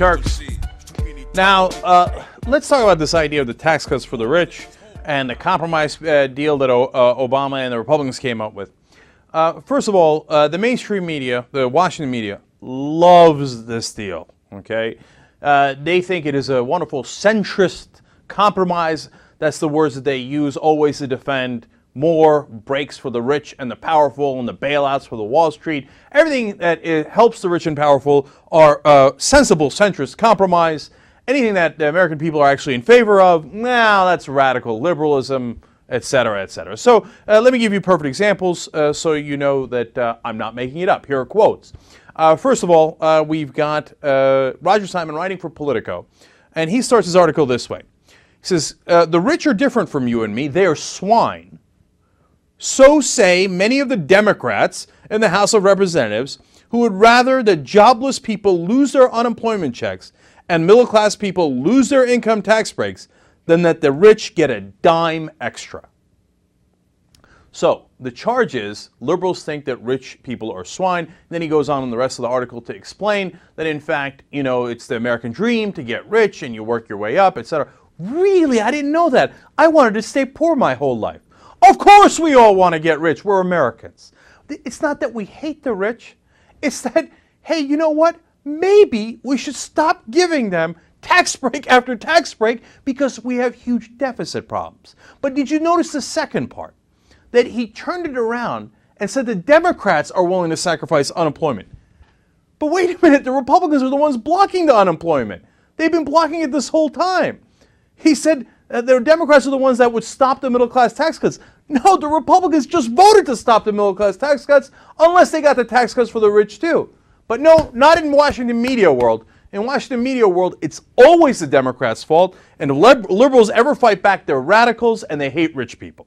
Turks. Now, let's talk about this idea of the tax cuts for the rich and the compromise deal that Obama and the Republicans came up with. First of all, the mainstream media, the Washington media, loves this deal. Okay, they think it is a wonderful centrist compromise. That's the words that they use always to defend more breaks for the rich and the powerful and the bailouts for the Wall Street. Everything that helps the rich and powerful are sensible centrist compromise. Anything that the American people are actually in favor of, that's radical liberalism, etc., etc. So let me give you perfect examples so you know that I'm not making it up. Here are quotes. First of all, we've got Roger Simon writing for Politico, and he starts his article this way. He says, the rich are different from you and me. They are swine. So say many of the Democrats in the House of Representatives who would rather that jobless people lose their unemployment checks and middle-class people lose their income tax breaks than that the rich get a dime extra. So the charge is liberals think that rich people are swine. And then he goes on in the rest of the article to explain that, in fact, it's the American dream to get rich and you work your way up, etc. Really? I didn't know that. I wanted to stay poor my whole life. Of course we all want to get rich. We're Americans. It's not that we hate the rich. It's that, hey, you know what? Maybe we should stop giving them tax break after tax break because we have huge deficit problems. But did you notice the second part? That he turned it around and said the Democrats are willing to sacrifice unemployment. But wait a minute, the Republicans are the ones blocking the unemployment. They've been blocking it this whole time. He said the Democrats are the ones that would stop the middle-class tax cuts. No, the Republicans just voted to stop the middle-class tax cuts unless they got the tax cuts for the rich too. But no, not in Washington media world. In Washington media world, it's always the Democrats' fault, and if liberals ever fight back, they're radicals and they hate rich people.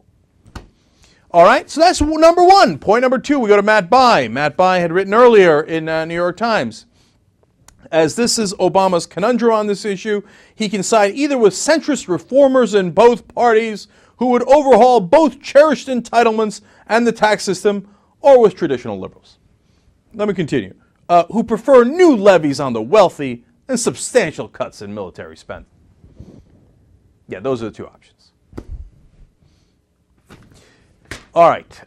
All right, so that's number one. Point number two, we go to Matt Bai. Matt Bai had written earlier in New York Times, as this is Obama's conundrum on this issue, he can side either with centrist reformers in both parties who would overhaul both cherished entitlements and the tax system, or with traditional liberals. Let me continue. Who prefer new levies on the wealthy and substantial cuts in military spending. Yeah, those are the two options. All right.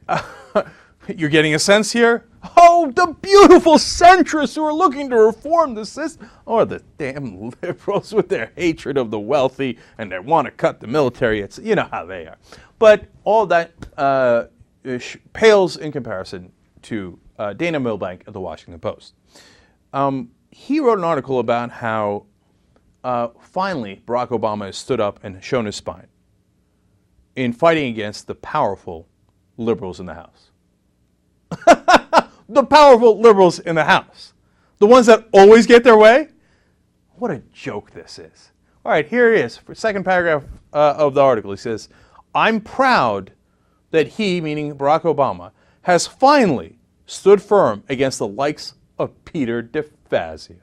You're getting a sense here? Oh, the beautiful centrists who are looking to reform the system. Or the damn liberals with their hatred of the wealthy and they want to cut the military. It's, you know how they are. But all that pales in comparison to Dana Milbank at the Washington Post. He wrote an article about how finally Barack Obama has stood up and shown his spine in fighting against the powerful liberals in the House. The powerful liberals in the House. The ones that always get their way? What a joke this is. All right, here it is. For second paragraph of the article, he says, I'm proud that he, meaning Barack Obama, has finally stood firm against the likes of Peter DeFazio.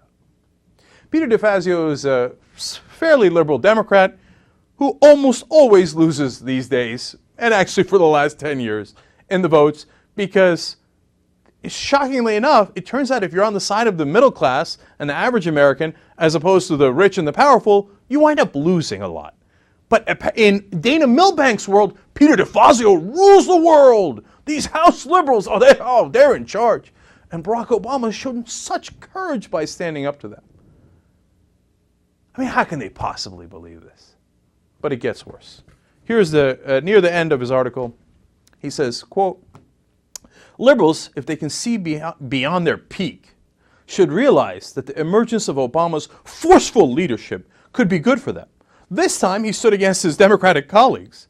Peter DeFazio is a fairly liberal Democrat who almost always loses these days, and actually for the last 10 years, in the votes, because shockingly enough, it turns out if you're on the side of the middle class and the average American, as opposed to the rich and the powerful, you wind up losing a lot. But in Dana Milbank's world, Peter DeFazio rules the world. These House liberals, they're in charge. And Barack Obama has shown such courage by standing up to them. I mean, how can they possibly believe this? But it gets worse. Here's the near the end of his article. He says, quote, liberals, if they can see beyond their peak, should realize that the emergence of Obama's forceful leadership could be good for them. This time he stood against his Democratic colleagues.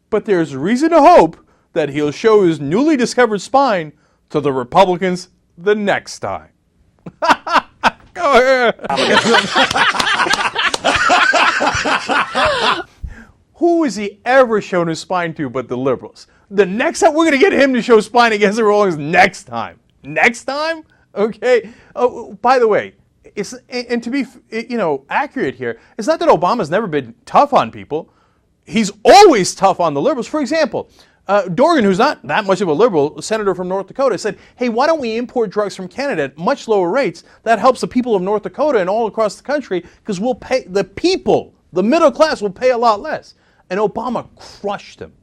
But there's reason to hope that he'll show his newly discovered spine to the Republicans the next time. Go ahead. Who has he ever shown his spine to but the liberals? The next time we're going to get him to show spine against the Republicans next time. Next time? Okay. Oh, by the way, and to be accurate here, it's not that Obama's never been tough on people. He's always tough on the liberals. For example, Dorgan, who's not that much of a liberal, a senator from North Dakota, said, hey, why don't we import drugs from Canada at much lower rates? That helps the people of North Dakota and all across the country because we'll pay, the people, the middle class will pay a lot less. And Obama crushed him.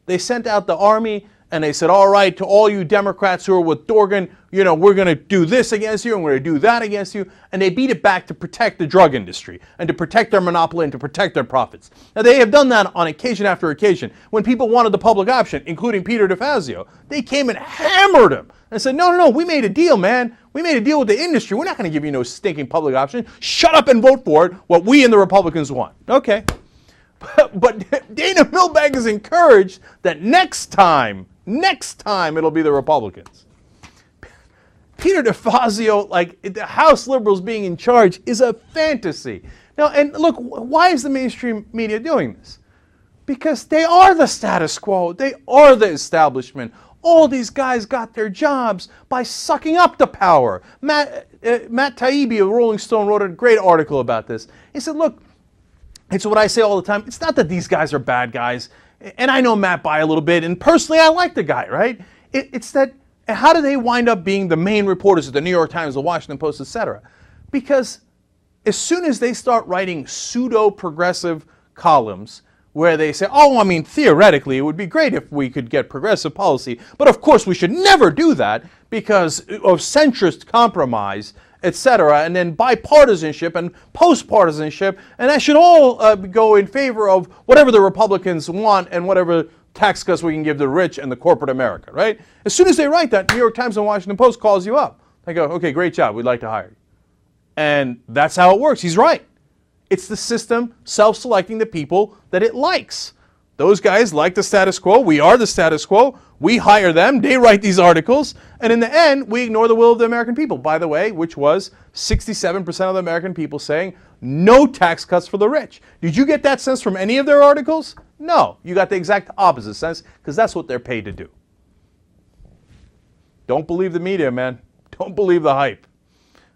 They sent out the army and they said, all right, to all you Democrats who are with Dorgan, you know, we're going to do this against you and we're going to do that against you. And they beat it back to protect the drug industry and to protect their monopoly and to protect their profits. Now, they have done that on occasion after occasion. When people wanted the public option, including Peter DeFazio, they came and hammered him and said, no, no, no, we made a deal, man. We made a deal with the industry. We're not going to give you no stinking public option. Shut up and vote for it, what we and the Republicans want. Okay. But Dana Milbank is encouraged that next time it'll be the Republicans. Peter DeFazio, like the House liberals being in charge, is a fantasy. Now, and look, why is the mainstream media doing this? Because they are the status quo. They are the establishment. All these guys got their jobs by sucking up the power. Matt Taibbi of Rolling Stone wrote a great article about this. He said, look, it's what I say all the time. It's not that these guys are bad guys. And I know Matt Bai a little bit, and personally I like the guy, right? It's that, how do they wind up being the main reporters at the New York Times, the Washington Post, etc.? Because as soon as they start writing pseudo-progressive columns where they say, oh, I mean, theoretically, it would be great if we could get progressive policy, but of course we should never do that because of centrist compromise, etc., and then bipartisanship and post-partisanship, and that should all go in favor of whatever the Republicans want and whatever tax cuts we can give the rich and the corporate America, right? As soon as they write that, New York Times and Washington Post calls you up. They go, okay, great job, we'd like to hire you. And that's how it works. He's right. It's the system self-selecting the people that it likes. Those guys like the status quo. We are the status quo. We hire them. They write these articles. And in the end, we ignore the will of the American people, by the way, which was 67% of the American people saying no tax cuts for the rich. Did you get that sense from any of their articles? No. You got the exact opposite sense because that's what they're paid to do. Don't believe the media, man. Don't believe the hype.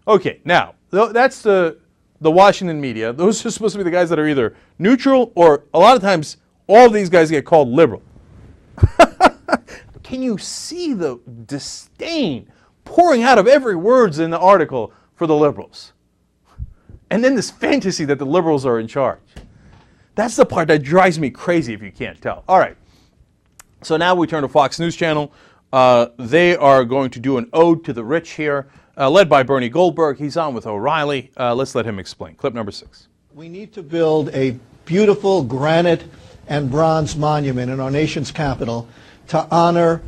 Okay, now, that's the Washington media. Those are supposed to be the guys that are either neutral or a lot of times all of these guys get called liberal. Can you see the disdain pouring out of every word in the article for the liberals? And then this fantasy that the liberals are in charge. That's the part that drives me crazy if you can't tell. All right. So now we turn to Fox News Channel. They are going to do an ode to the rich here, led by Bernie Goldberg. He's on with O'Reilly. Let's let him explain. Clip number 6. We need to build a beautiful granite and bronze monument in our nation's capital to honor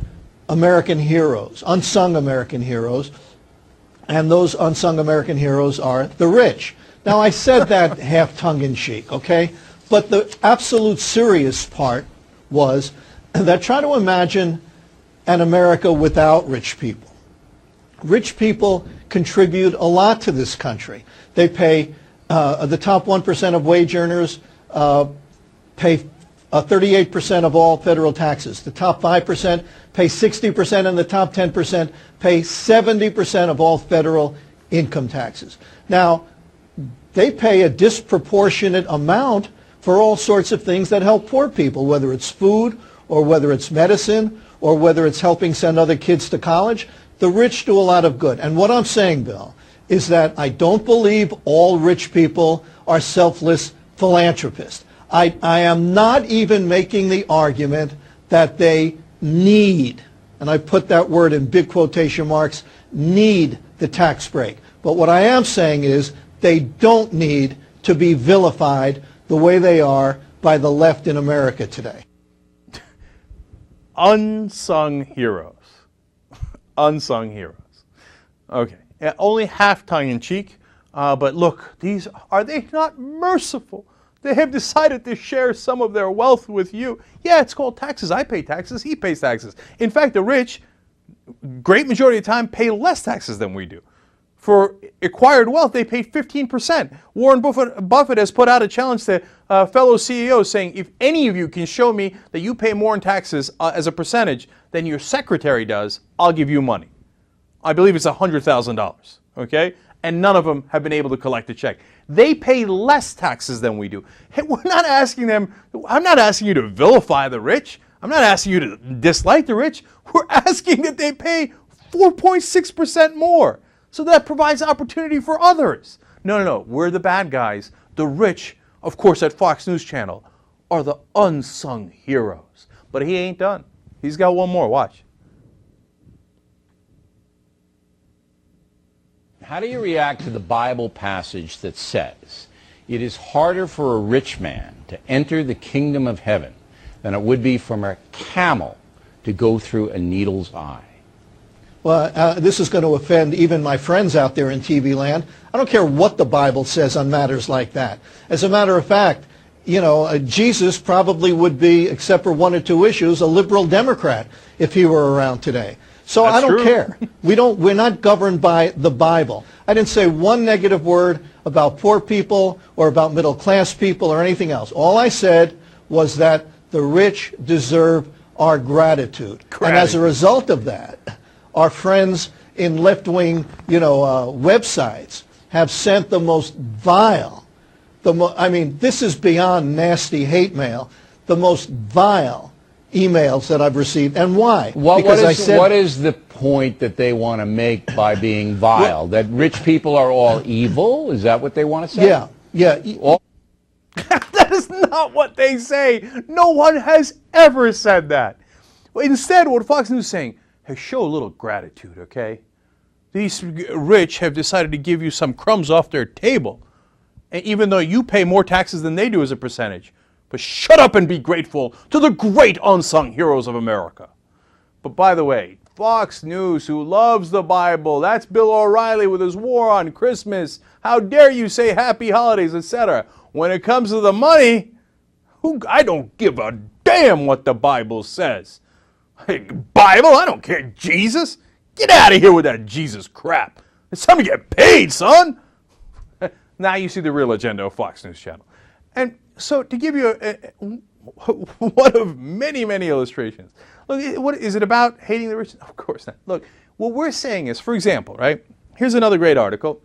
American heroes, unsung American heroes, and those unsung American heroes are the rich. Now, I said that half tongue-in-cheek, okay? But the absolute serious part was that try to imagine an America without rich people. Rich people contribute a lot to this country. They pay, the top 1% of wage earners pay 38% of all federal taxes. The top 5% pay 60%, and the top 10% pay 70% of all federal income taxes. Now, they pay a disproportionate amount for all sorts of things that help poor people, whether it's food or whether it's medicine or whether it's helping send other kids to college. The rich do a lot of good. And what I'm saying, Bill, is that I don't believe all rich people are selfless philanthropists. I am not even making the argument that they need, and I put that word in big quotation marks, need the tax break. But what I am saying is they don't need to be vilified the way they are by the left in America today. Unsung heroes. Unsung heroes. Okay. Yeah, only half tongue-in-cheek, but look, are they not merciful? They have decided to share some of their wealth with you. Yeah, it's called taxes. I pay taxes. He pays taxes. In fact, the rich, great majority of the time, pay less taxes than we do. For acquired wealth, they pay 15%. Warren Buffett has put out a challenge to fellow CEOs saying, if any of you can show me that you pay more in taxes as a percentage than your secretary does, I'll give you money. I believe it's $100,000, okay? And none of them have been able to collect a check. They pay less taxes than we do. Hey, we're not asking them, I'm not asking you to vilify the rich. I'm not asking you to dislike the rich. We're asking that they pay 4.6% more. So that provides opportunity for others. No. We're the bad guys. The rich, of course, at Fox News Channel, are the unsung heroes. But he ain't done. He's got one more. Watch. How do you react to the Bible passage that says, "It is harder for a rich man to enter the kingdom of heaven than it would be for a camel to go through a needle's eye"? Well, this is going to offend even my friends out there in TV land. I don't care what the Bible says on matters like that. As a matter of fact, Jesus probably would be, except for one or two issues, a liberal Democrat if he were around today. So That's I don't true. care. We're not governed by the Bible. I didn't say one negative word about poor people or about middle class people or anything else. All I said was that the rich deserve our gratitude. And as a result of that, our friends in left-wing, websites have sent the most vile, this is beyond nasty hate mail, the most vile emails that I've received. And why? What is the point that they want to make by being vile? That rich people are all evil? Is that what they want to say? Yeah. That is not what they say. No one has ever said that. Instead, what Fox News is saying, hey, show a little gratitude, okay? These rich have decided to give you some crumbs off their table, and even though you pay more taxes than they do as a percentage. But shut up and be grateful to the great unsung heroes of America. But by the way, Fox News, who loves the Bible, that's Bill O'Reilly with his war on Christmas. How dare you say happy holidays, etc. When it comes to the money, I don't give a damn what the Bible says. Hey, Bible? I don't care. Jesus? Get out of here with that Jesus crap. It's time to get paid, son. Now you see the real agenda of Fox News Channel. And so to give you one of many, many illustrations. Look, what is it about hating the rich? Of course not. Look, what we're saying is, for example, right? Here's another great article.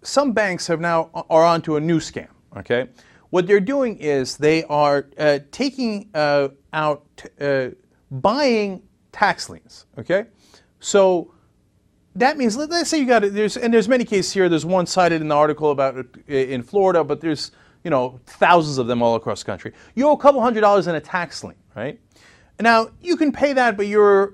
Some banks are onto a new scam. Okay, what they're doing is they are taking out buying tax liens. Okay, so that means, let's say you got it. There's many cases here. There's one cited in the article about in Florida, but there's thousands of them all across the country. You owe a couple $100s in a tax lien, right? Now you can pay that, but you're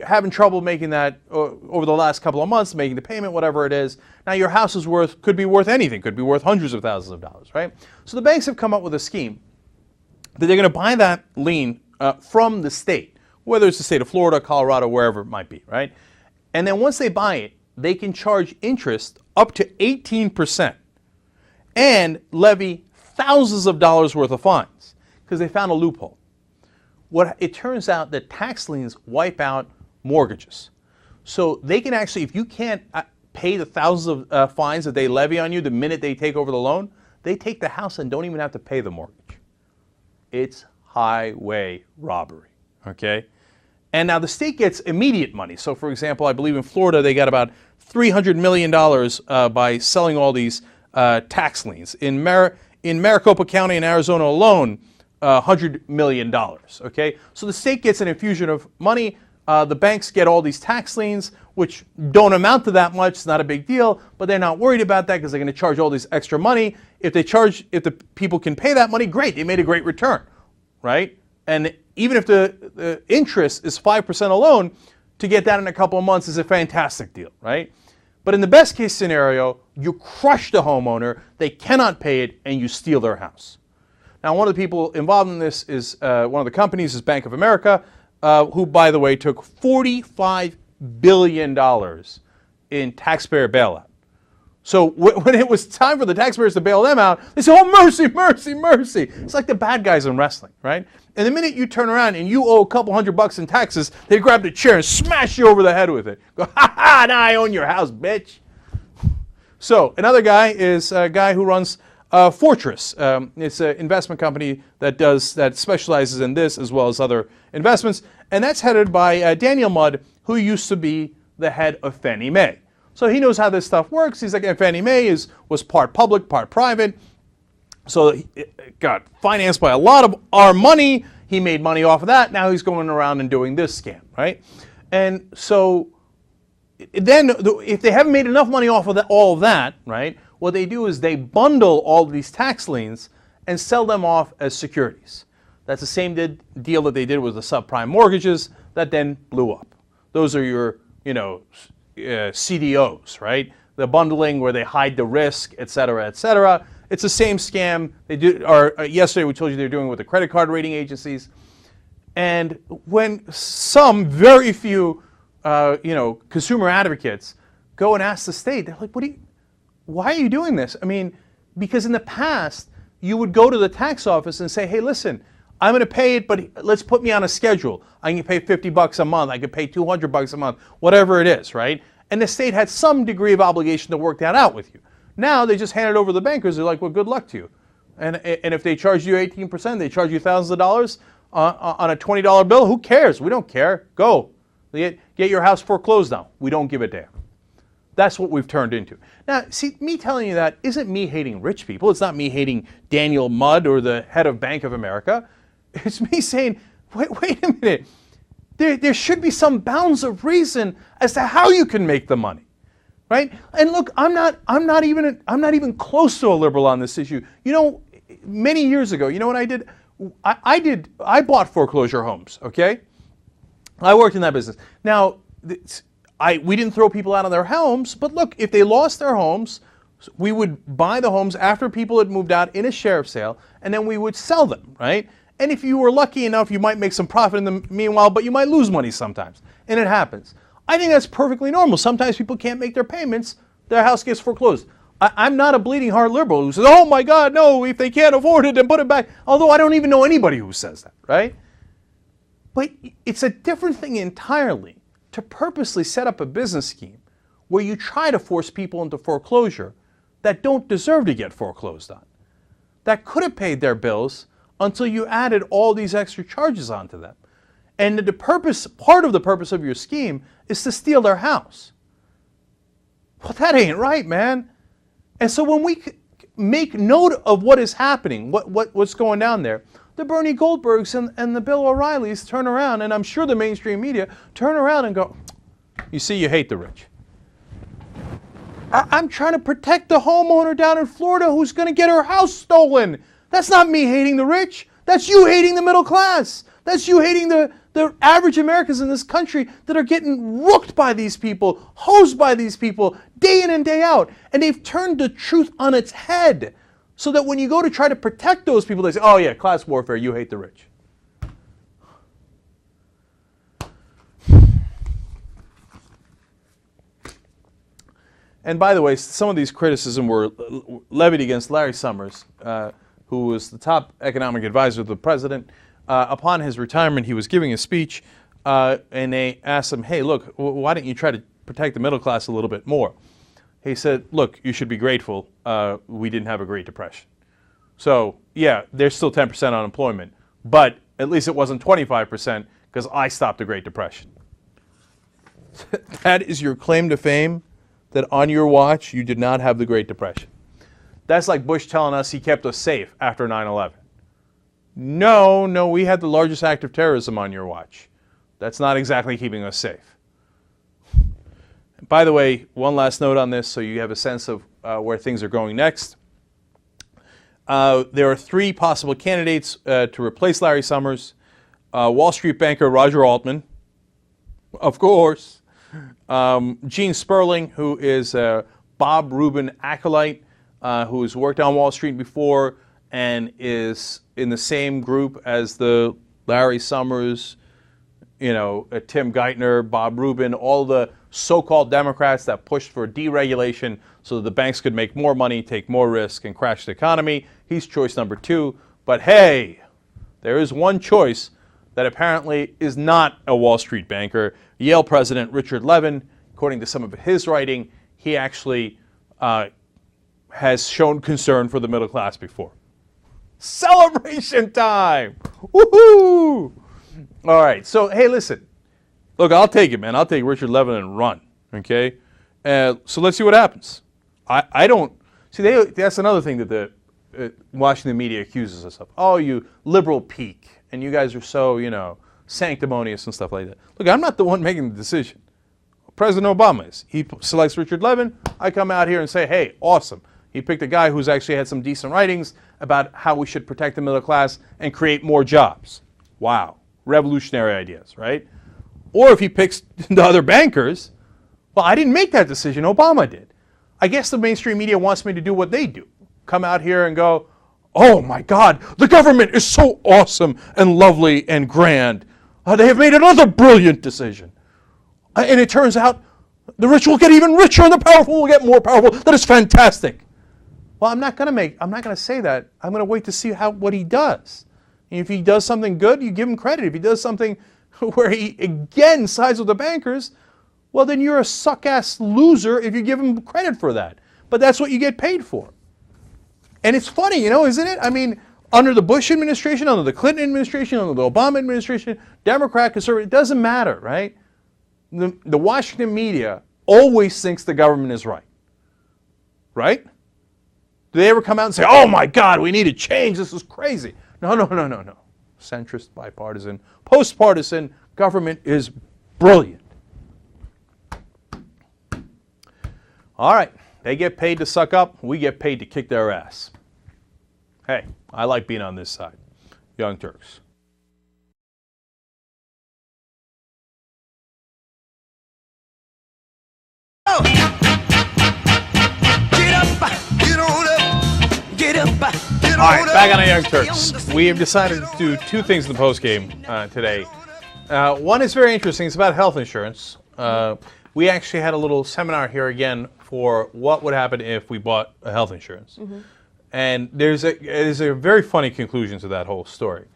having trouble making that over the last couple of months, making the payment, whatever it is. Now your house is could be worth anything, could be worth hundreds of thousands of dollars, right? So the banks have come up with a scheme that they're going to buy that lien from the state, whether it's the state of Florida, Colorado, wherever it might be, right? And then once they buy it, they can charge interest up to 18% and levy thousands of dollars worth of fines because they found a loophole. It turns out that tax liens wipe out mortgages. So they can actually, if you can't pay the thousands of fines that they levy on you the minute they take over the loan, they take the house and don't even have to pay the mortgage. It's highway robbery, okay? And now the state gets immediate money. So, for example, I believe in Florida they got about $300 million by selling all these tax liens. In Maricopa County in Arizona alone, $100 million. Okay, so the state gets an infusion of money. The banks get all these tax liens, which don't amount to that much. It's not a big deal, but they're not worried about that because they're going to charge all this extra money. If the people can pay that money, great. They made a great return, right? And even if the interest is 5% alone, to get that in a couple of months is a fantastic deal, right? But in the best case scenario, you crush the homeowner, they cannot pay it, and you steal their house. Now, one of the people involved in this is one of the companies is Bank of America, who, by the way, took $45 billion in taxpayer bailout. So when it was time for the taxpayers to bail them out, they said, oh, mercy, mercy, mercy. It's like the bad guys in wrestling, right? And the minute you turn around and you owe a couple $100 in taxes, they grab the chair and smash you over the head with it. Go, ha ha, now I own your house, bitch. So another guy is a guy who runs Fortress. It's an investment company that specializes in this as well as other investments. And that's headed by Daniel Mudd, who used to be the head of Fannie Mae. So he knows how this stuff works. He's like, Fannie Mae was part public, part private. So it got financed by a lot of our money. He made money off of that. Now he's going around and doing this scam, right? And so then if they haven't made enough money off of all of that, right, what they do is they bundle all of these tax liens and sell them off as securities. That's the same deal that they did with the subprime mortgages that then blew up. Those are your, CDOs, right? The bundling where they hide the risk, et cetera, et cetera. It's the same scam they do. Or yesterday we told you they're doing with the credit card rating agencies. And when some very few, consumer advocates go and ask the state, they're like, why are you doing this? I mean, because in the past you would go to the tax office and say, hey, listen, I'm going to pay it, but let's put me on a schedule. I can pay $50 a month. I can pay $200 a month, whatever it is, right? And the state had some degree of obligation to work that out with you. Now they just hand it over to the bankers. They're like, well, good luck to you. And if they charge you 18%, they charge you thousands of dollars on a $20 bill. Who cares? We don't care. Go. Get your house foreclosed now. We don't give a damn. That's what we've turned into. Now, see, me telling you that isn't me hating rich people. It's not me hating Daniel Mudd or the head of Bank of America. It's me saying, wait a minute. There should be some bounds of reason as to how you can make the money, right? And look, I'm not even close to a liberal on this issue. Many years ago, you know what I did? I bought foreclosure homes. Okay, I worked in that business. Now, we didn't throw people out of their homes, but look, if they lost their homes, we would buy the homes after people had moved out in a sheriff's sale, and then we would sell them, right? And if you were lucky enough, you might make some profit in the meanwhile, but you might lose money sometimes. And it happens. I think that's perfectly normal. Sometimes people can't make their payments, their house gets foreclosed. I'm not a bleeding heart liberal who says, oh my God, no, if they can't afford it, then put it back. Although I don't even know anybody who says that, right? But it's a different thing entirely to purposely set up a business scheme where you try to force people into foreclosure that don't deserve to get foreclosed on, that could have paid their bills until you added all these extra charges onto them. And part of the purpose of your scheme is to steal their house. Well, that ain't right, man. And so when we make note of what is happening, what's going down there, the Bernie Goldbergs and the Bill O'Reillys turn around, and I'm sure the mainstream media turn around and go, you see, you hate the rich. I'm trying to protect the homeowner down in Florida who's going to get her house stolen. That's not me hating the rich. That's you hating the middle class. That's you hating the average Americans in this country that are getting rooked by these people, hosed by these people, day in and day out. And they've turned the truth on its head so that when you go to try to protect those people, they say, oh yeah, class warfare, you hate the rich. And by the way, some of these criticisms were levied against Larry Summers, who was the top economic advisor of the president. Upon his retirement, he was giving a speech, and they asked him, hey, look, why don't you try to protect the middle class a little bit more? He said, look, you should be grateful we didn't have a Great Depression. So, yeah, there's still 10% unemployment, but at least it wasn't 25% because I stopped the Great Depression. That is your claim to fame, that on your watch you did not have the Great Depression. That's like Bush telling us he kept us safe after 9/11. No, we had the largest act of terrorism on your watch. That's not exactly keeping us safe. By the way, one last note on this so you have a sense of where things are going next. There are three possible candidates to replace Larry Summers. Wall Street banker Roger Altman, of course. Gene Sperling, who is a Bob Rubin acolyte, who has worked on Wall Street before and is in the same group as the Larry Summers, Tim Geithner, Bob Rubin, all the so-called Democrats that pushed for deregulation so that the banks could make more money, take more risk, and crash the economy. He's choice number 2. But hey, there is one choice that apparently is not a Wall Street banker. Yale president Richard Levin, according to some of his writing, he actually has shown concern for the middle class before. Celebration time! Woohoo! All right, so hey, listen. Look, I'll take it, man. I'll take Richard Levin and run, okay? So let's see what happens. I don't... See, that's another thing that the Washington media accuses us of. Oh, you liberal peak, and you guys are so, sanctimonious and stuff like that. Look, I'm not the one making the decision. President Obama is. He selects Richard Levin. I come out here and say, hey, awesome. He picked a guy who's actually had some decent writings about how we should protect the middle class and create more jobs. Wow. Revolutionary ideas, right? Or if he picks the other bankers, well, I didn't make that decision. Obama did. I guess the mainstream media wants me to do what they do. Come out here and go, oh my God, the government is so awesome and lovely and grand. They have made another brilliant decision. And it turns out the rich will get even richer and the powerful will get more powerful. That is fantastic. Well, I'm not going to say that. I'm going to wait to see what he does. And if he does something good, you give him credit. If he does something where he again sides with the bankers, well, then you're a suck-ass loser if you give him credit for that. But that's what you get paid for. And it's funny, isn't it? I mean, under the Bush administration, under the Clinton administration, under the Obama administration, Democrat, conservative, it doesn't matter, right? The Washington media always thinks the government is right. Right? Do they ever come out and say, oh my God, we need to change, this is crazy? No. Centrist, bipartisan, post-partisan, government is brilliant. All right, they get paid to suck up, we get paid to kick their ass. Hey, I like being on this side. Young Turks. Get up, get on up, get up, get on All right, up. back on the Young Turks. We have decided to do two things in the postgame today. One is very interesting. It's about health insurance. We actually had a little seminar here again for what would happen if we bought a health insurance. Mm-hmm. And there's a very funny conclusion to that whole story,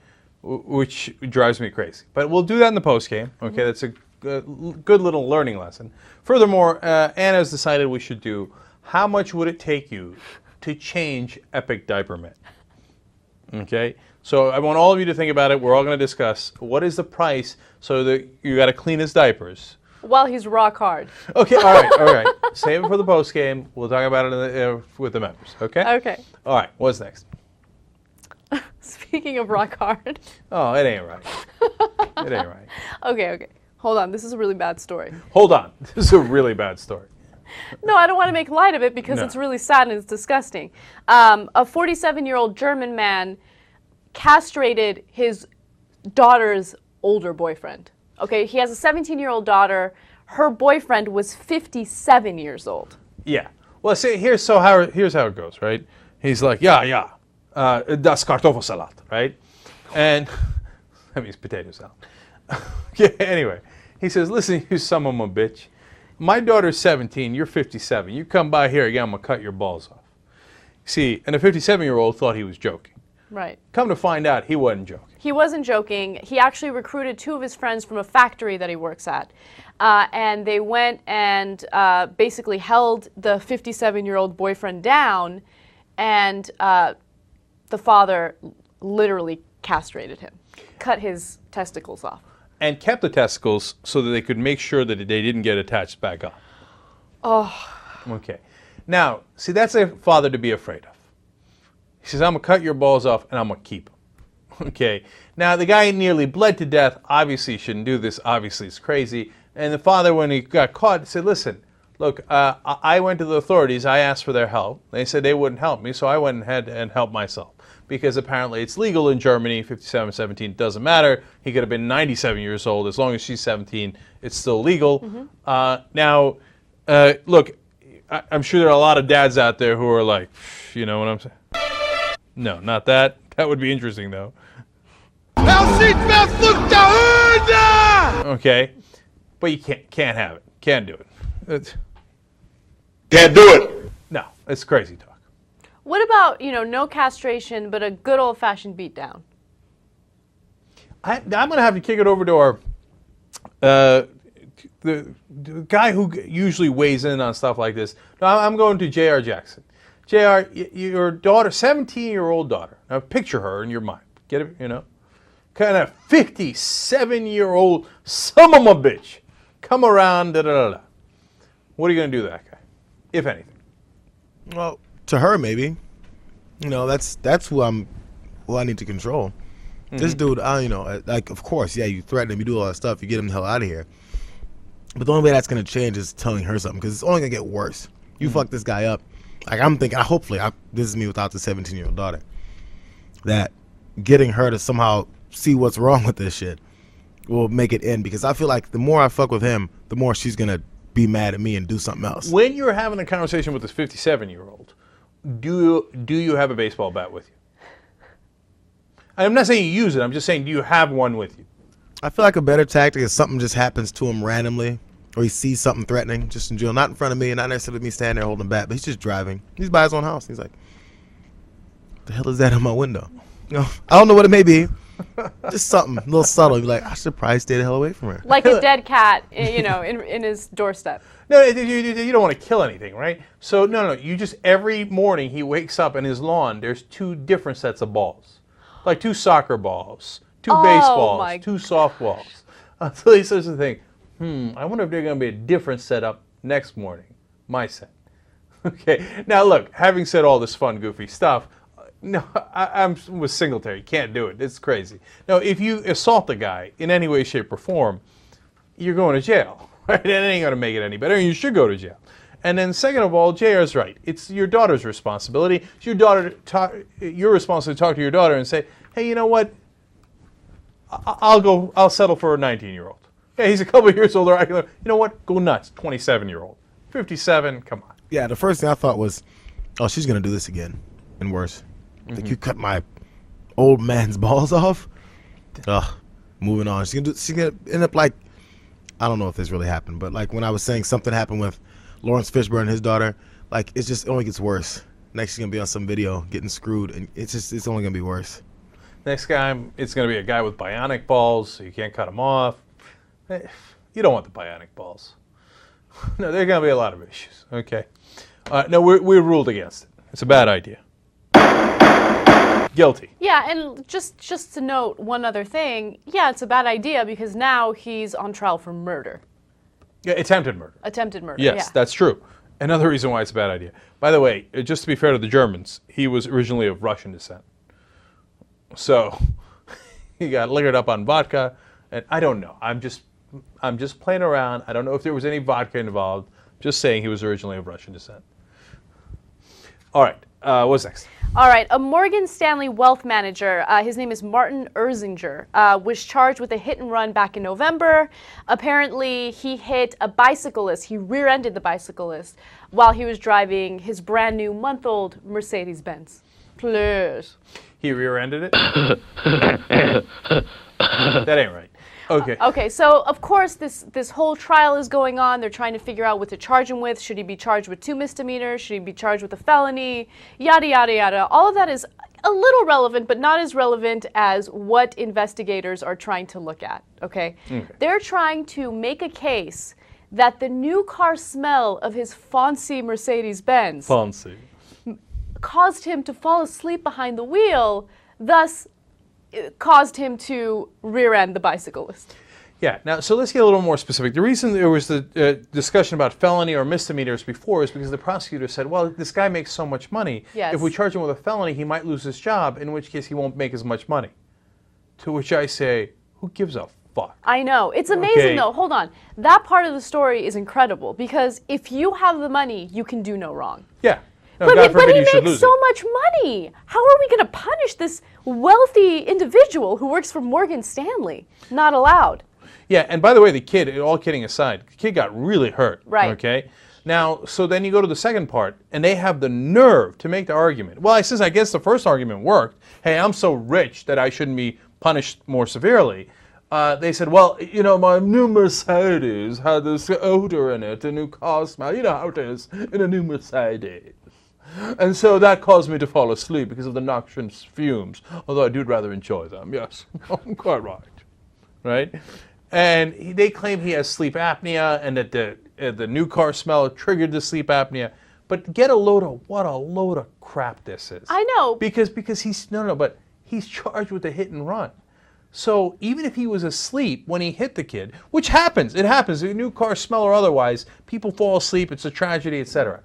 which drives me crazy. But we'll do that in the postgame. Okay, mm-hmm. That's a good little learning lesson. Furthermore, Anna has decided we should do how much would it take you to change Epic Diaper Mitt? Okay, so I want all of you to think about it. We're all going to discuss what is the price so that you got to clean his diapers. While he's rock hard. Okay, all right. Save it for the post game. We'll talk about it with the members. Okay. Okay. All right. What's next? Speaking of rock hard. Oh, it ain't right. It ain't right. Okay. Hold on. This is a really bad story. Hold on. This is a really bad story. No, I don't want to make light of it because it's really sad and it's disgusting. A 47-year-old German man castrated his daughter's older boyfriend. Okay, he has a 17-year-old daughter. Her boyfriend was 57 years old. Yeah. Well, see, here's how it goes, right? He's like, das Kartoffelsalat, right? And that means potato salad. Okay, anyway, he says, listen, you son of a bitch. My daughter's 17, you're 57. You come by here again, I'm going to cut your balls off. See, and the 57-year-old thought he was joking. Right. Come to find out, he wasn't joking. He wasn't joking. He actually recruited two of his friends from a factory that he works at. And they went and basically held the 57-year-old boyfriend down, and the father literally castrated him, cut his testicles off. And kept the testicles so that they could make sure that they didn't get attached back on. Oh. Okay. Now, see, that's a father to be afraid of. He says, I'm going to cut your balls off and I'm going to keep them. Okay. Now, the guy nearly bled to death. Obviously, he shouldn't do this. Obviously, it's crazy. And the father, when he got caught, said, listen, look, I went to the authorities. I asked for their help. They said they wouldn't help me, so I went ahead and helped myself. Because apparently it's legal in Germany, 57, 17, doesn't matter. He could have been 97 years old. As long as she's 17, it's still legal. Mm-hmm. Look, I'm sure there are a lot of dads out there who are like, you know what I'm saying? No, not that. That would be interesting, though. Okay, but you can't have it. Can't do it. Can't do it. No, it's crazy talk. What about, no castration, but a good old-fashioned beatdown? I'm going to have to kick it over to our the guy who usually weighs in on stuff like this. No, I'm going to J.R. Jackson. J.R., your daughter, 17-year-old daughter. Now picture her in your mind. Get it? Kind of 57-year-old son of a bitch. Come around, da-da-da-da. What are you going to do to that guy, if anything? Well, to her, maybe. You know, that's who I need to control. This dude, you know, like, of course, yeah, you threaten him, you do all that stuff, you get him the hell out of here. But the only way that's going to change is telling her something, because it's only going to get worse. You fuck this guy up. Like, I'm thinking, hopefully, this is me without the 17-year-old daughter, that getting her to somehow see what's wrong with this shit will make it end, because I feel like the more I fuck with him, the more she's going to be mad at me and do something else. When you're having a conversation with this 57-year-old, do you have a baseball bat with you? I'm not saying you use it. I'm just saying, do you have one with you? I feel like a better tactic is something just happens to him randomly, or he sees something threatening, just in jail, not in front of me, and not necessarily me standing there holding him back, but he's just driving. He's by his own house. He's like, what the hell is that on my window? You know, I don't know what it may be. Just something a little subtle. You're like, I should probably stay the hell away from her. Like a dead cat, you know, in his doorstep. No, you don't want to kill anything, right? So, no. You just, every morning he wakes up in his lawn, there's 2 different sets of balls. Like 2 soccer balls, 2 baseballs, 2 softballs. So he says the thing, I wonder if they're going to be a different setup next morning. My set. Okay. Now, look, having said all this fun, goofy stuff, no, I'm with Singletary. You can't do it. It's crazy. Now, if you assault a guy in any way, shape, or form, you're going to jail. Right? That ain't going to make it any better. You should go to jail. And then second of all, JR's right. It's your daughter's responsibility. It's your your responsibility to talk to your daughter and say, hey, you know what? I'll settle for a 19-year-old. Yeah, he's a couple of years older. You know what? Go nuts. 27-year-old. 57, come on. Yeah, the first thing I thought was, oh, she's going to do this again. And worse. Like, you cut my old man's balls off? Ugh. Moving on. She's gonna end up like, I don't know if this really happened, but like when I was saying something happened with Lawrence Fishburne and his daughter, like it only gets worse. Next she's gonna be on some video getting screwed, and it's only gonna be worse. Next guy, it's gonna be a guy with bionic balls, so you can't cut them off. You don't want the bionic balls. No, there are gonna be a lot of issues. Okay. No, we're ruled against it. It's a bad idea. Guilty. Yeah, and just to note one other thing, yeah, it's a bad idea because now he's on trial for murder. Yeah, attempted murder. Attempted murder, Yes, yeah. that's true. Another reason why it's a bad idea. By the way, just to be fair to the Germans, he was originally of Russian descent. So he got liquored up on vodka, and I don't know. I'm just playing around. I don't know if there was any vodka involved. Just saying he was originally of Russian descent. All right, what's next? All right, a Morgan Stanley wealth manager, his name is Martin Erzinger, was charged with a hit and run back in November. Apparently, he hit a bicyclist. He rear-ended the bicyclist while he was driving his brand new month-old Mercedes-Benz. Please. He rear-ended it? That ain't right. Okay. Okay, so of course this whole trial is going on. They're trying to figure out what to charge him with. Should he be charged with 2 misdemeanors? Should he be charged with a felony? Yada, yada, yada. All of that is a little relevant, but not as relevant as what investigators are trying to look at, okay? They're trying to make a case that the new car smell of his fancy Mercedes-Benz caused him to fall asleep behind the wheel, thus it caused him to rear-end the bicyclist. Yeah, now, so let's get a little more specific. The reason there was the discussion about felony or misdemeanors before is because the prosecutor said, well, this guy makes so much money. Yes. If we charge him with a felony, he might lose his job, in which case he won't make as much money. To which I say, who gives a fuck? I know. It's amazing, though. Hold on. That part of the story is incredible, because if you have the money, you can do no wrong. Yeah. No, but God forbid he you should makes lose so it. much money. How are we going to punish this wealthy individual who works for Morgan Stanley? Not allowed. Yeah, and by the way, the kid, all kidding aside, the kid got really hurt. Right. Okay? Now, so then you go to the second part, and they have the nerve to make the argument. Well, since I guess the first argument worked, hey, I'm so rich that I shouldn't be punished more severely. They said, well, you know, my new Mercedes had this odor in it, a new car smell. You know how it is in a new Mercedes. And so that caused me to fall asleep because of the noxious fumes, although I do rather enjoy them, yes. Quite right. Right? And they claim he has sleep apnea and that the new car smell triggered the sleep apnea. But get a load of what a load of crap this is. I know. Because but he's charged with a hit and run. So even if he was asleep when he hit the kid, which happens, it happens, a new car smell or otherwise, people fall asleep, it's a tragedy, etc.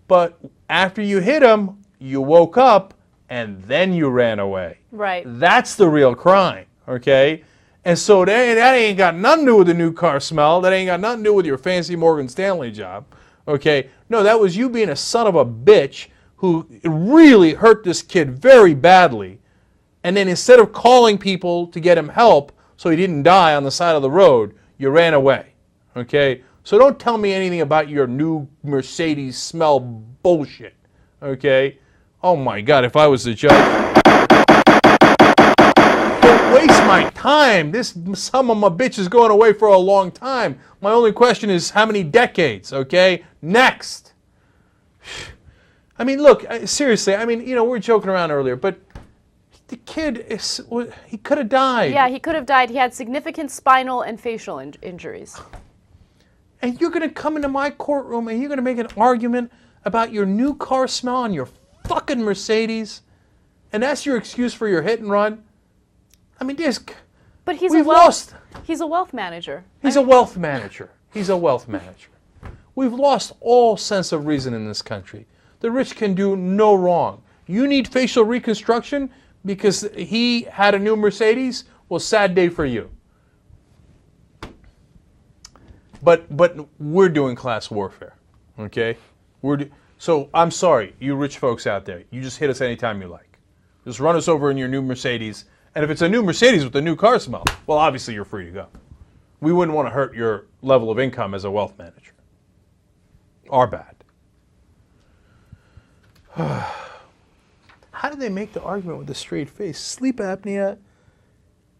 But after you hit him, You woke up and then you ran away. Right. That's the real crime, okay? And so that ain't got nothing to do with the new car smell. That ain't got nothing to do with your fancy Morgan Stanley job, okay? No, that was you being a son of a bitch who really hurt this kid very badly. And then instead of calling people to get him help so he didn't die on the side of the road, you ran away, okay? So don't tell me anything about your new Mercedes smell bullshit, okay? Oh my God, if I was the judge. Don't waste my time. This son of a bitch is going away for a long time. My only question is how many decades, okay? Next. I mean, look, seriously, I mean, you know, we were joking around earlier, but the kid, he could have died. Yeah, he could have died. He had significant spinal and facial injuries. And you're going to come into my courtroom and you're going to make an argument about your new car smell on your fucking Mercedes? And that's your excuse for your hit and run? I mean, But he's we've a wealth. lost. He's a wealth manager. He's a wealth manager. He's a wealth manager. We've lost all sense of reason in this country. The rich can do no wrong. You need facial reconstruction because he had a new Mercedes? Well, sad day for you. But we're doing class warfare, okay? So I'm sorry, you rich folks out there. You just hit us anytime you like. Just run us over in your new Mercedes. And if it's a new Mercedes with a new car smell, well, obviously you're free to go. We wouldn't want to hurt your level of income as a wealth manager. Our bad. How did they make the argument with a straight face? Sleep apnea.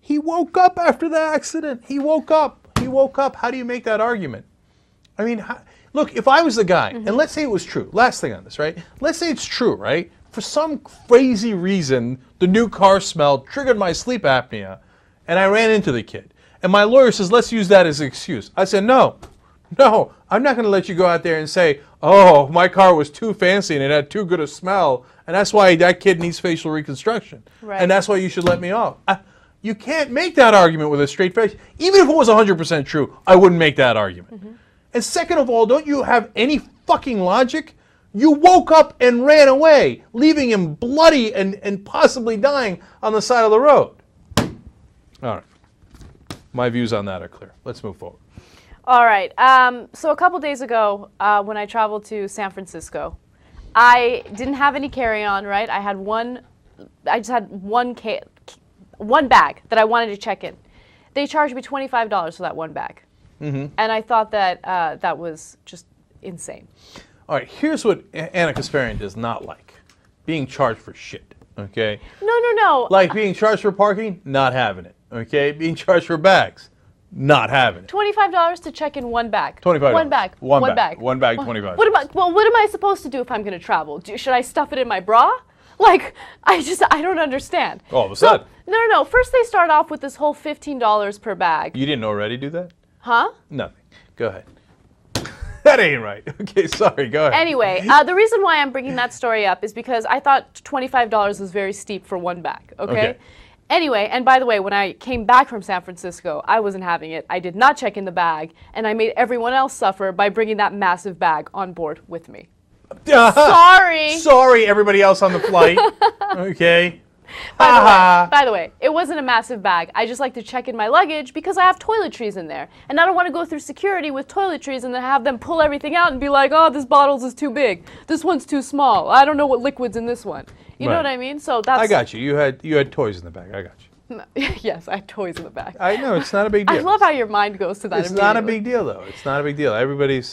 He woke up after the accident. He woke up. He woke up. How do you make that argument? I mean, look, if I was the guy, and let's say it was true. Last thing on this, right? Let's say it's true, right? For some crazy reason, the new car smell triggered my sleep apnea, and I ran into the kid. And my lawyer says, let's use that as an excuse. I said, no, I'm not going to let you go out there and say, oh, my car was too fancy and it had too good a smell, and that's why that kid needs facial reconstruction. Right. And that's why you should let me off. You can't make that argument with a straight face. Even if it was 100% true, I wouldn't make that argument. And second of all, don't you have any fucking logic? You woke up and ran away, leaving him bloody and possibly dying on the side of the road. All right. My views on that are clear. Let's move forward. All right. So a couple days ago, when I traveled to San Francisco, I didn't have any carry-on, right? I just had one bag that I wanted to check in. They charged me $25 for that one bag. And I thought that that was just insane. All right, here's what Anna Kasparian does not like. Being charged for shit, okay? No. Like being charged for parking, not having it, okay? Being charged for bags, not having it. $25 to check in one bag. $25. One bag. One bag, 25. What am I supposed to do if I'm going to travel? Should I stuff it in my bra? Like, I don't understand. All of a sudden. No. First they start off with this whole $15 per bag. You didn't already do that? Huh? Nothing. Go ahead. That ain't right. Okay, sorry, go ahead. Anyway, the reason why I'm bringing that story up is because I thought $25 was very steep for one bag, okay? Anyway, and by the way, when I came back from San Francisco, I wasn't having it. I did not check in the bag, and I made everyone else suffer by bringing that massive bag on board with me. Sorry. Sorry, everybody else on the flight. Okay. By the way, it wasn't a massive bag. I just like to check in my luggage because I have toiletries in there. And I don't want to go through security with toiletries and then have them pull everything out and be like, oh, this bottle's is too big. This one's too small. I don't know what liquid's in this one. You know what I mean? So that's... I got you. You had toys in the bag. I got you. Yes, I have toys in the bag. I know, it's not a big deal. I love how your mind goes to that It's not a big deal, though. It's not a big deal.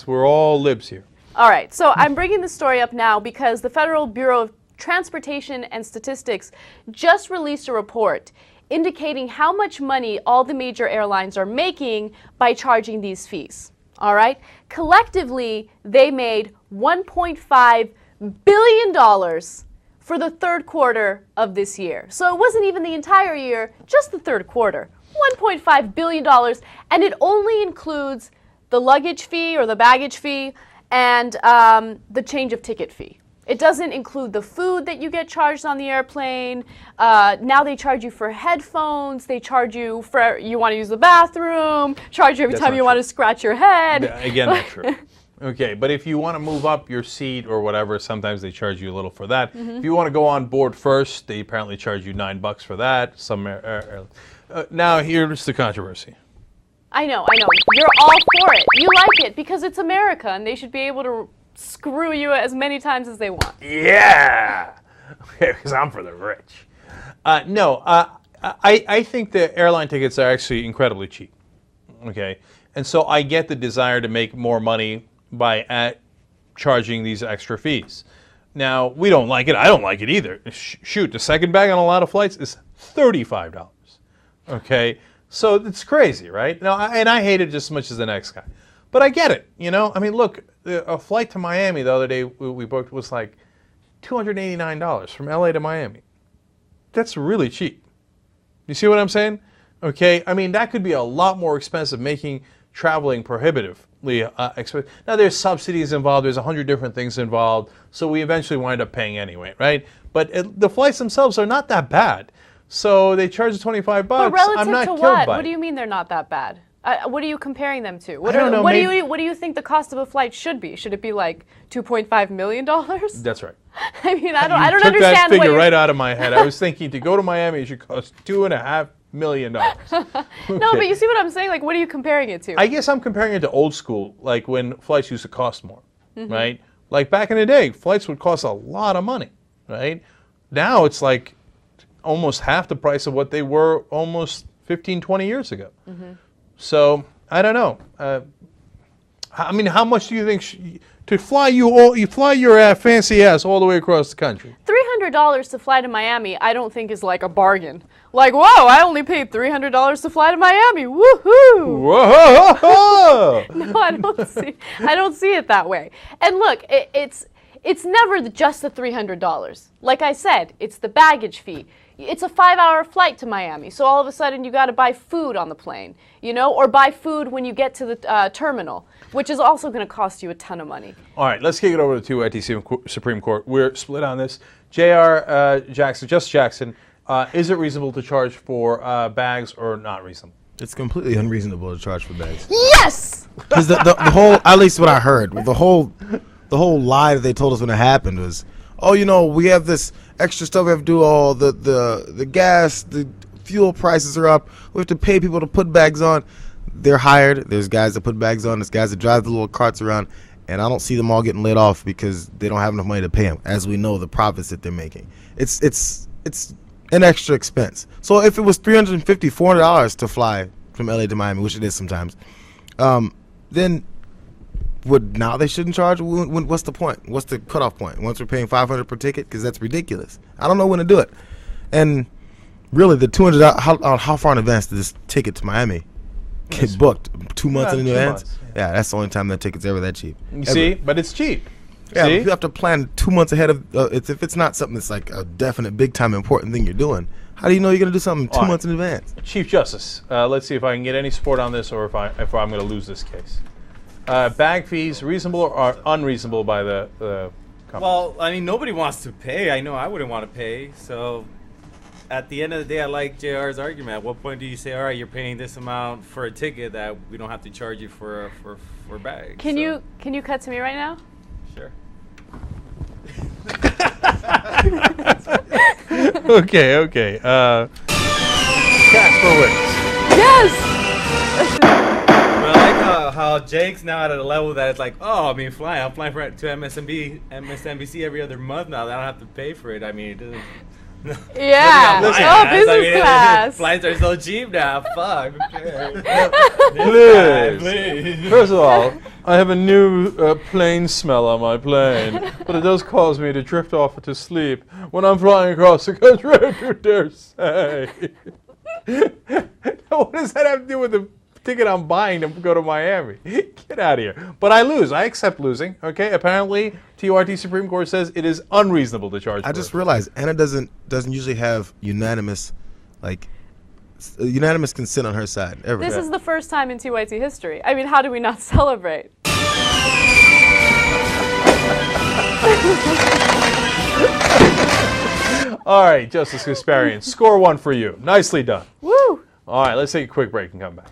We're all libs here. All right, so I'm bringing this story up now because the Federal Bureau of Transportation and Statistics just released a report indicating how much money all the major airlines are making by charging these fees. All right? Collectively, they made $1.5 billion for the third quarter of this year. So it wasn't even the entire year, just the third quarter. $1.5 billion, and it only includes the luggage fee or the baggage fee and the change of ticket fee. It doesn't include the food that you get charged on the airplane. Now they charge you for headphones. They charge you for, you want to use the bathroom, charge you every time you want to scratch your head. Again, not true. Okay, but if you want to move up your seat or whatever, sometimes they charge you a little for that. If you want to go on board first, they apparently charge you $9 for that. Now here's the controversy. I know. You're all for it. You like it because it's America, and they should be able to screw you as many times as they want. Yeah, because I'm for the rich. I think the airline tickets are actually incredibly cheap. Okay, and so I get the desire to make more money by charging these extra fees. Now, we don't like it. I don't like it either. Shoot, the second bag on a lot of flights is $35. Okay, so it's crazy, right? Now, and I hate it just as much as the next guy. But I get it, you know? I mean, look, a flight to Miami the other day we booked was like $289 from LA to Miami. That's really cheap. You see what I'm saying? Okay, I mean, that could be a lot more expensive, making traveling prohibitively expensive. Now, there's subsidies involved. There's 100 different things involved. So we eventually wind up paying anyway, right? But the flights themselves are not that bad. So they charge $25. But relative I'm not to killed what? by it. What do you mean they're not that bad? What are you comparing them to? I don't know, what do you think the cost of a flight should be? Should it be like $2.5 million? That's right. I mean, I don't You took understand that figure what right out of my head. I was thinking to go to Miami, it should cost $2.5 million. No, but you see what I'm saying? Like, what are you comparing it to? I guess I'm comparing it to old school, like when flights used to cost more, right? Like back in the day, flights would cost a lot of money, right? Now it's like almost half the price of what they were almost 15, 20 years ago. So I don't know. I mean, how much do you think to fly you fly your fancy ass all the way across the country? $300 to fly to Miami, I don't think is like a bargain. Like, whoa, I only paid $300 to fly to Miami. Woohoo! Whoa! No, I don't see it that way. And look, it's never just the $300. Like I said, it's the baggage fee. It's a 5-hour flight to Miami, so all of a sudden you got to buy food on the plane, you know, or buy food when you get to the terminal, which is also going to cost you a ton of money. All right, let's kick it over to TYT Supreme Court. We're split on this. J.R. Jackson, is it reasonable to charge for bags or not reasonable? It's completely unreasonable to charge for bags. Yes! Because the whole, at least what I heard, the whole lie that they told us when it happened was, oh, you know, we have this extra stuff we have to do, all the gas, the fuel prices are up, we have to pay people to put bags on. They're hired. There's guys that put bags on. There's guys that drive the little carts around, and I don't see them all getting laid off because they don't have enough money to pay them, as we know the profits that they're making. It's an extra expense. So if it was $350, $400 to fly from LA to Miami, which it is sometimes, then now they shouldn't charge? What's the point? What's the cutoff point? Once we're paying $500 per ticket? Because that's ridiculous. I don't know when to do it. And really, the $200, how far in advance did this ticket to Miami get booked? 2 months in advance? Yeah, that's the only time that ticket's ever that cheap. You see? But it's cheap. Yeah, See? if you have to plan 2 months ahead of if it's not something that's like a definite big time important thing you're doing, how do you know you're going to do something 2 months in advance? Chief Justice, let's see if I can get any support on this or if I'm going to lose this case. Bag fees, reasonable or unreasonable by the company? Well, I mean, nobody wants to pay. I know I wouldn't want to pay. So at the end of the day, I like JR's argument. At what point do you say, all right, you're paying this amount for a ticket that we don't have to charge you for bags? Can you cut to me right now? Sure. Okay. Cash for wins. Yes! But I like how Jake's now at a level that it's like, oh, I mean, I'm flying to MSNBC every other month now. I don't have to pay for it. I mean, it doesn't. Yeah. Oh, business class. Flights are so cheap now. Fuck. Okay. Please. First of all, I have a new plane smell on my plane, but it does cause me to drift off to sleep when I'm flying across the country, I dare say. What does that have to do with the ticket I'm buying to go to Miami? Get out of here. But I lose. I accept losing. Okay. Apparently, TYT Supreme Court says it is unreasonable to charge. I just realized Anna doesn't usually have unanimous consent on her side ever. This is the first time in TYT history. I mean, how do we not celebrate? All right, Justice Kasparian, score one for you. Nicely done. Woo! All right, let's take a quick break and come back.